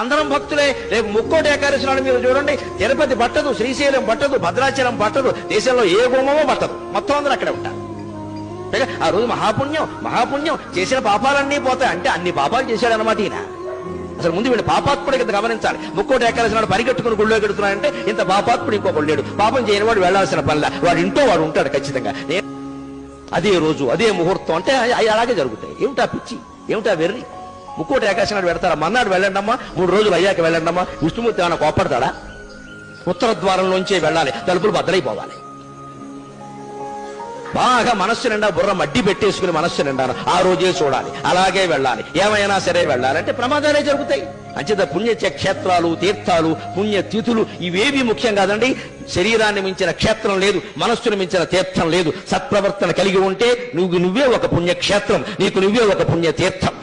అందరం భక్తులే. రేపు ముక్కోటి ఏకాదశి నాడు మీరు చూడండి, తిరుపతి పట్టదు, శ్రీశైలం పట్టదు, భద్రాచలం పట్టదు, దేశంలో ఏ గుమ్మమో పట్టదు, మొత్తం అందరూ అక్కడే ఉంటారు. ఆ రోజు మహాపుణ్యం చేసిన పాపాలన్నీ పోతాయి. అంటే అన్ని పాపాలు చేశాడు అనమాట ఈయన. అసలు ముందు వీళ్ళు పాపాత్ముడి కింద గమనించాలి. ముక్కోటి ఏకాదశి నాడు పరిగెట్టుకుని గుళ్ళో ఎడుతున్నాడంటే ఇంత పాపాత్ముడు ఇంకొకడు లేడు. పాపం చేయని వాడు వెళ్లాల్సిన పనిలా, వాడు ఇంట్లో వాడు ఉంటాడు ఖచ్చితంగా. అదే రోజు అదే ముహూర్తం అంటే అలాగే జరుగుతాయి. ఏమిటా పిచ్చి, ఏమిటా వెర్రి? ముక్కోటి ఏకాదశి నాడు పెడతారా? మన్నాడు వెళ్ళండమ్మా, 3 రోజులు అయ్యాక వెళ్ళండమ్మా. విష్ణుమూర్తి ఏమైనా కోపడతాడా? ఉత్తర ద్వారంలోంచే వెళ్ళాలి, తలుపులు బద్దలైపోవాలి. బాగా మనస్సు నిండా బుర్ర మడ్డి పెట్టేసుకుని మనస్సు నిండాను ఆ రోజే చూడాలి, అలాగే వెళ్ళాలి, ఏమైనా సరే వెళ్ళాలంటే ప్రమాదాలే జరుగుతాయి. అంచేత పుణ్య క్షేత్రాలు, తీర్థాలు, పుణ్య తిథులు ఇవేవి ముఖ్యం కాదండి. శరీరాన్ని మించిన క్షేత్రం లేదు, మనస్సును మించిన తీర్థం లేదు. సత్ప్రవర్తన కలిగి ఉంటే నువ్వే ఒక పుణ్యక్షేత్రం, నీకు నువ్వే ఒక పుణ్య తీర్థం.